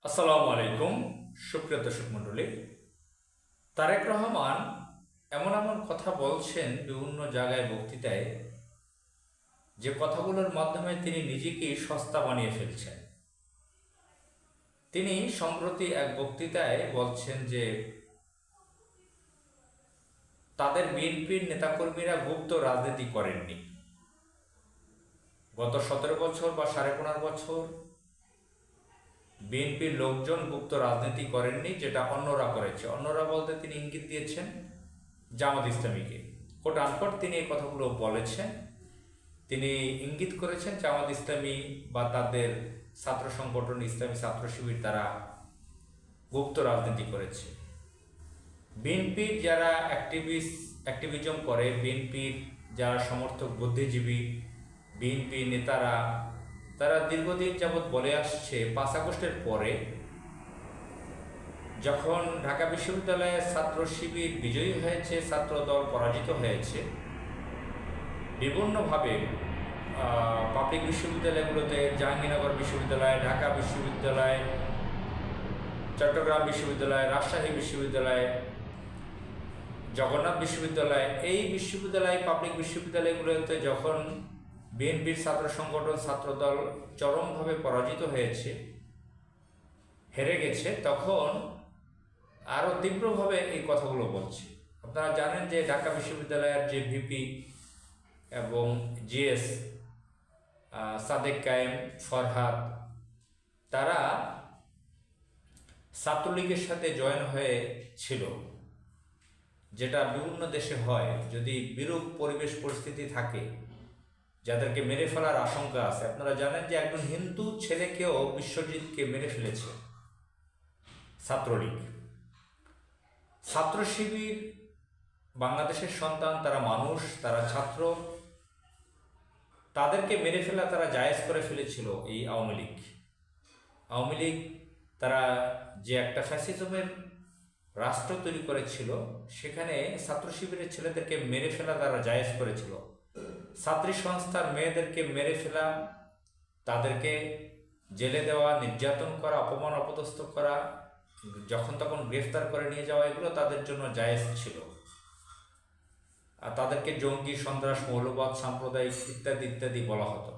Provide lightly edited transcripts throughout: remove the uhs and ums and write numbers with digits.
আসসালামু আলাইকুম সুপ্রিয় দর্শক মণ্ডলী। তারেক রহমান এমন এমন কথা বলছেন বিভিন্ন জায়গায় বক্তৃতায়, যে কথাগুলোর মাধ্যমে তিনি নিজেকেই সস্তা বানিয়ে ফেলছেন। তিনি সম্প্রতি এক বক্তৃতায় বলছেন যে তাদের বিএনপির নেতাকর্মীরা গুপ্ত রাজনীতি করেননি। গত 17 বছর বা 15.5 বছর বিএনপির লোকজন গুপ্ত রাজনীতি করেননি, যেটা অন্যরা করেছে। অন্যরা বলতে তিনি ইঙ্গিত দিয়েছেন জামাত ইসলামীকে। কোট আনকোট তিনি এই কথাগুলো বলেছেন। তিনি ইঙ্গিত করেছেন জামাত ইসলামী বা তাদের ছাত্র সংগঠন ইসলামী ছাত্র শিবির তারা গুপ্ত রাজনীতি করেছে। বিএনপির যারা অ্যাক্টিভিজম করে, বিএনপির যারা সমর্থক বুদ্ধিজীবী, বিএনপি নেতারা, তারা দীর্ঘদিন যাবৎ বলে আসছে 5 আগস্টের পরে যখন ঢাকা বিশ্ববিদ্যালয়ের ছাত্র শিবির বিজয়ী হয়েছে, ছাত্র দল পরাজিত হয়েছে, বিভিন্নভাবে পাবলিক বিশ্ববিদ্যালয়গুলোতে জাহাঙ্গীরনগর বিশ্ববিদ্যালয়, ঢাকা বিশ্ববিদ্যালয়, চট্টগ্রাম বিশ্ববিদ্যালয়, রাজশাহী বিশ্ববিদ্যালয়, জগন্নাথ বিশ্ববিদ্যালয়, এই বিশ্ববিদ্যালয় পাবলিক বিশ্ববিদ্যালয়গুলোতে যখন বিএনপির ছাত্র সংগঠন ছাত্রদল চরমভাবে পরাজিত হয়েছে, হেরে গেছে, তখন আরও তীব্রভাবে এই কথাগুলো বলছে। আপনারা জানেন যে ঢাকা বিশ্ববিদ্যালয়ের যে ভিপি এবং জিএস সাদেক কায়েম, ফরহাদ, তারা ছাত্রলীগের সাথে জয়েন হয়েছিল, যেটা বিভিন্ন দেশে হয়। যদি বিরূপ পরিবেশ পরিস্থিতি থাকে, যাদেরকে মেরে ফেলার আশঙ্কা আছে। আপনারা জানেন যে একজন হিন্দু ছেলেকেও বিশ্বজিৎকে মেরে ফেলেছে ছাত্রলীগ। ছাত্র শিবির বাংলাদেশের সন্তান, তারা মানুষ, তারা ছাত্র, তাদেরকে মেরে ফেলা তারা জায়েজ করে ফেলেছিল এই আওয়ামী লীগ। তারা যে একটা ফ্যাসিজমের রাষ্ট্র তৈরি করেছিল, সেখানে ছাত্র শিবিরের ছেলেদেরকে মেরে ফেলা তারা জায়েজ করেছিল। ছাত্রী সংস্থার মেয়েদেরকে মেরে ফেলা, তাদেরকে জেলে দেওয়া, নির্যাতন করা, অপমান অপদস্থ করা, যখন তখন গ্রেফতার করে নিয়ে যাওয়া, এগুলো তাদের জন্য জায়েজ ছিল। আর তাদেরকে জঙ্গি, সন্ত্রাস, মৌলবাদ, সাম্প্রদায়িক ইত্যাদি ইত্যাদি বলা হতো,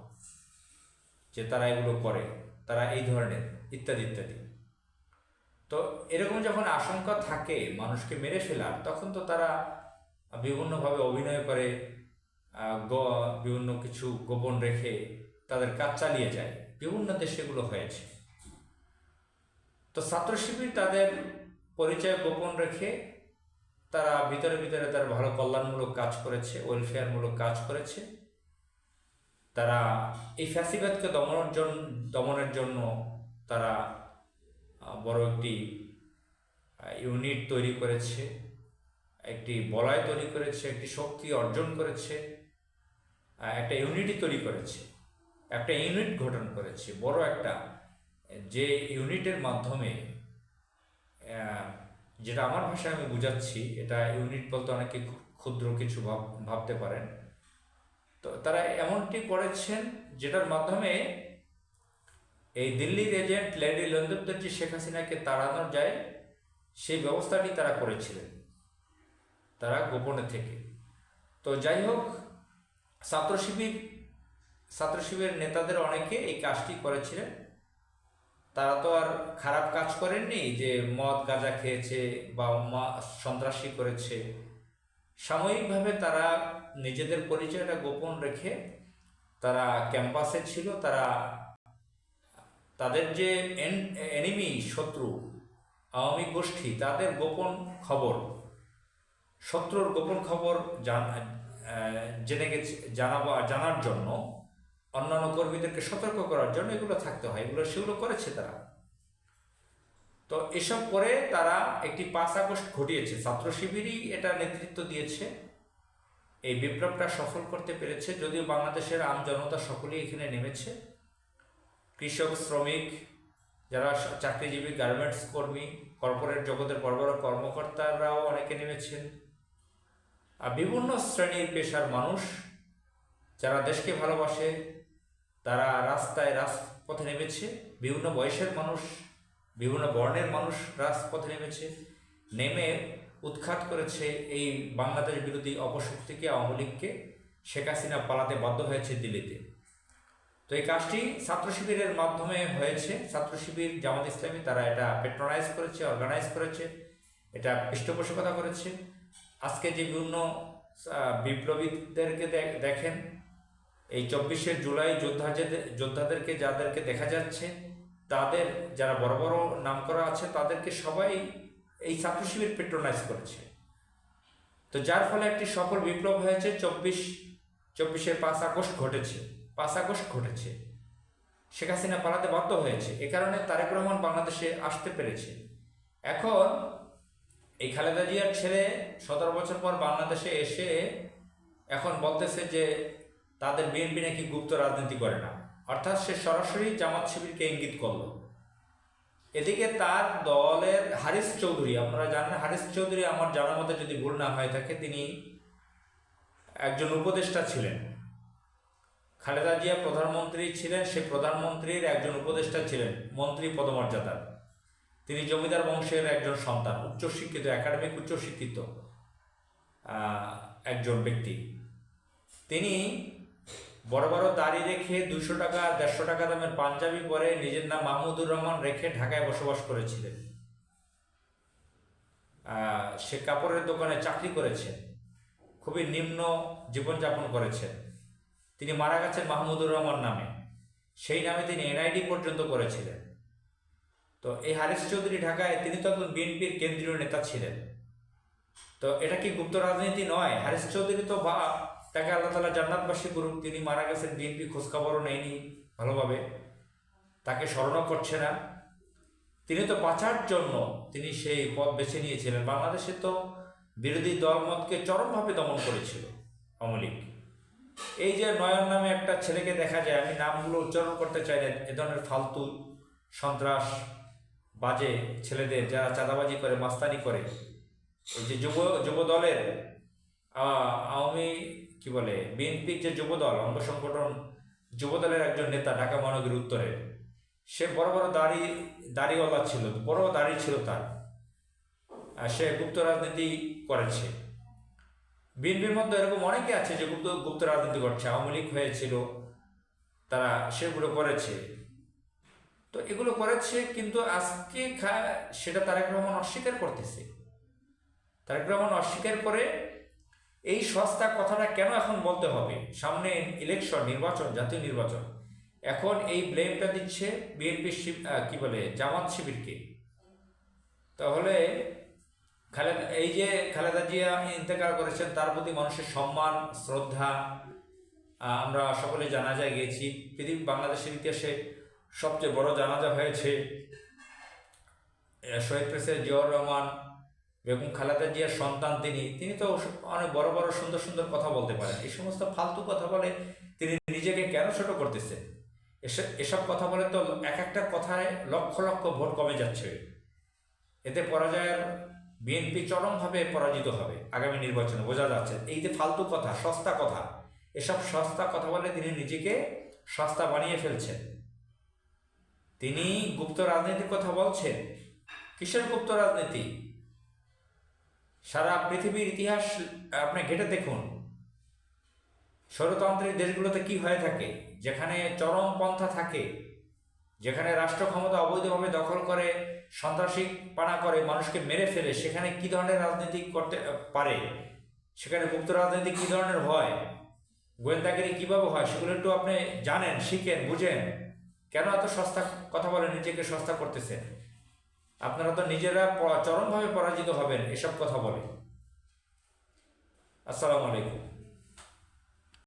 যে তারা এগুলো করে, তারা এই ধরনের ইত্যাদি ইত্যাদি। তো এরকম যখন আশঙ্কা থাকে মানুষকে মেরে ফেলার, তখন তো তারা বিভিন্নভাবে অভিনয় করে, বিভিন্ন কিছু গোপন রেখে তাদের কাজ চালিয়ে যায়। বিভিন্ন দেশে এগুলো হয়েছে। তো ছাত্র শিবির তাদের পরিচয় গোপন রেখে তারা ভিতরে ভিতরে তারা ভালো কল্যাণমূলক কাজ করেছে, ওয়েলফেয়ারমূলক কাজ করেছে। তারা এই ফ্যাসিবাদকে দমনের জন্য তারা বড় একটি ইউনিট তৈরি করেছে, একটি বলয় তৈরি করেছে, একটি শক্তি অর্জন করেছে, একটা ইউনিটি তৈরি করেছে, একটা ইউনিট গঠন করেছে, বড় একটা, যে ইউনিটের মাধ্যমে, যেটা আমার ভাষায় আমি বুঝাচ্ছি, এটা ইউনিট বলতে অনেকে ক্ষুদ্র কিছু ভাবতে পারেন। তো তারা এমনটি করেছেন যেটার মাধ্যমে এই দিল্লির এজেন্ট লেডি লন্দুপদের যে শেখ হাসিনাকে তাড়ানো যায়, সেই ব্যবস্থাটি তারা করেছিলেন, তারা গোপনে থেকে। তো যাই হোক, ছাত্র শিবির নেতাদের অনেকে এই কাজটি করেছিলেন। তারা তো আর খারাপ কাজ করেননি যে মদ গাঁজা খেয়েছে বা সন্ত্রাসী করেছে। সাময়িকভাবে তারা নিজেদের পরিচয়টা গোপন রেখে তারা ক্যাম্পাসে ছিল। তারা তাদের যে এনিমি, শত্রু, আওয়ামী গোষ্ঠী, তাদের গোপন খবর, শত্রুর গোপন খবর জানার জন্য, অন্যান্য কর্মীদেরকে সতর্ক করার জন্য এগুলো থাকতে হয়। সেগুলো করেছে তারা। তো এসব করে তারা একটি 5 আগস্ট ঘটিয়েছে। ছাত্র শিবিরই এটা নেতৃত্ব দিয়েছে, এই বিপ্লবটা সফল করতে পেরেছে। যদিও বাংলাদেশের আম জনতা সকলেই এখানে নেমেছে, কৃষক, শ্রমিক, যারা চাকরিজীবী, গার্মেন্টস কর্মী, কর্পোরেট জগতের বড় বড় কর্মকর্তারাও অনেকে নেমেছেন। আর বিভিন্ন শ্রেণীর পেশার মানুষ যারা দেশকে ভালোবাসে, তারা রাজপথে নেমেছে। বিভিন্ন বয়সের মানুষ বিভিন্ন বর্ণের মানুষ রাজপথে নেমেছে, নেমে উৎখাত করেছে এই বাংলাদেশ বিরোধী অপশক্তিকে, আওয়ামী লীগকে। শেখ হাসিনা পালাতে বাধ্য হয়েছে দিল্লিতে। তো এই কাজটি ছাত্র শিবিরের মাধ্যমে হয়েছে। ছাত্র শিবির, জামাত ইসলামী তারা এটা পেট্রোনাইজ করেছে, অর্গানাইজ করেছে, এটা পৃষ্ঠপোষকতা করেছে। আজকে যে বিভিন্ন বিপ্লবীদেরকে দেখেন, এই 24শে জুলাই যোদ্ধাদেরকে যাদেরকে দেখা যাচ্ছে, তাদের যারা বড় বড় নাম করা আছে তাদেরকে সবাই এই ছাত্র শিবির পেট্রোনাইজ করেছে। তো যার ফলে একটি সফল বিপ্লব হয়েছে। 24শে 5 আগস্ট ঘটেছে। শেখ হাসিনা পালাতে বাধ্য হয়েছে, এ কারণে তারেক রহমান বাংলাদেশে আসতে পেরেছে। এখন এই খালেদা জিয়ার ছেলে 17 বছর পর বাংলাদেশে এসে এখন বলতেছে যে তাদের বিএনপি নাকি গুপ্ত রাজনীতি করে না, অর্থাৎ সে সরাসরি জামাত শিবিরকে ইঙ্গিত করলো। এদিকে তার দলের হারিস চৌধুরী, আপনারা জানেন হারিস চৌধুরী, আমার জানার মধ্যে যদি ভুল না হয়ে থাকে, তিনি একজন উপদেষ্টা ছিলেন। খালেদা জিয়া প্রধানমন্ত্রী ছিলেন, সে প্রধানমন্ত্রীর একজন উপদেষ্টা ছিলেন, মন্ত্রী পদমর্যাদার। তিনি জমিদার বংশের একজন সন্তান, উচ্চশিক্ষিত, একাডেমিক উচ্চশিক্ষিত একজন ব্যক্তি। তিনি বড় বড় দাড়ি রেখে 200 টাকা 150 টাকা দামের পাঞ্জাবি পরে নিজের নাম মাহমুদুর রহমান রেখে ঢাকায় বসবাস করেছিলেন। সে কাপড়ের দোকানে চাকরি করেছেন, খুবই নিম্ন জীবনযাপন করেছেন। তিনি মারা গেছেন মাহমুদুর রহমান নামে, সেই নামে তিনি এনআইডি পর্যন্ত করেছিলেন। তো এই হারিস চৌধুরী ঢাকায়, তিনি তো একজন বিএনপির কেন্দ্রীয় নেতা ছিলেন। তো এটা কি গুপ্ত রাজনীতি নয়? হারিস চৌধুরী তো তাকে আল্লাহ তাআলা জান্নাতবাসী করুক, তিনি মারা গেছেন, বিএনপি খোঁজখবরও নেয়নি ভালোভাবে, তাকে স্মরণও করছে না। তিনি তো বাঁচার জন্য তিনি সেই পথ বেছে নিয়েছিলেন। বাংলাদেশে তো বিরোধী দলমতকে চরমভাবে দমন করেছিল আওয়ামী লীগ। এই যে নয়ন নামে একটা ছেলেকে দেখা যায়, আমি নামগুলো উচ্চারণ করতে চাই না, এ ধরনের ফালতু সন্ত্রাস বাজে ছেলেদের, যারা চাঁদাবাজি করে, মাস্তানি করে, এই যে যুব দলের আওয়ামী কি বলে বিএনপির যে যুবদল অঙ্গ সংগঠন, যুবদলের একজন নেতা ঢাকা মহানগরী উত্তরের, সে বড় বড় দাড়িওয়ালা ছিল, বড় দাড়ি ছিল তার, সে গুপ্ত রাজনীতি করেছে। বিএনপির মধ্যে এরকম অনেকে আছে যে গুপ্ত রাজনীতি করছে, আওয়ামী লীগ হয়েছিল, তারা সেগুলো করেছে। তো এগুলো করেছে, কিন্তু আজকে সেটা তারেক রহমান অস্বীকার করতেছে। তারেক রহমান অস্বীকার করে এই সস্তা কথাটা কেন এখন বলতে হবে? সামনে ইলেকশন, নির্বাচন, জাতীয় নির্বাচন, এখন এই ব্লেমটা দিচ্ছে বিএনপি কি বলে জামাত শিবিরকে। তাহলে এই যে খালেদা জিয়া ইন্তেকাল করেছেন, তার প্রতি মানুষের সম্মান, শ্রদ্ধা, আমরা সকলে জানাজায় গিয়েছি। বাংলাদেশের ইতিহাসে সবচেয়ে বড় জানাজা হয়েছে। শহীদ প্রেসিডেন্ট জিয়াউর রহমান, বেগম খালেদা জিয়ার সন্তান তিনি তো অনেক বড় বড় সুন্দর সুন্দর কথা বলতে পারেন। এই সমস্ত ফালতু কথা বলে তিনি নিজেকে কেন ছোট করতেছেন? এসব কথা বলে তো এক একটা কথায় লক্ষ লক্ষ ভোট কমে যাচ্ছে। এতে পরাজয়ের বিএনপি চরমভাবে পরাজিত হবে আগামী নির্বাচনে, বোঝা যাচ্ছে। এই যে ফালতু কথা, সস্তা কথা, এসব সস্তা কথা বলে তিনি নিজেকে সস্তা বানিয়ে ফেলছেন। তিনি গুপ্ত রাজনীতির কথা বলছেন। কিসের গুপ্ত রাজনীতি? সারা পৃথিবীর ইতিহাস আপনি ঘেটে দেখুন, স্বৈরতান্ত্রিক দেশগুলোতে কি হয়ে থাকে, যেখানে চরমপন্থা থাকে, যেখানে রাষ্ট্র ক্ষমতা অবৈধভাবে দখল করে, সন্ত্রাসী পানা করে, মানুষকে মেরে ফেলে, সেখানে কি ধরনের রাজনীতি করতে পারে, সেখানে গুপ্ত রাজনীতি কি ধরনের হয়, গোয়েন্দাগিরি কিভাবে হয়, সেগুলো একটু আপনি জানেন, শিখেন, বুঝেন। কেন এত সস্তা কথা বলে নিজেকে সস্তা করতেছেন? আপনারা তো নিজেরা চরমভাবে পরাজিত হবেন এসব কথা বলে। আসসালামু আলাইকুম।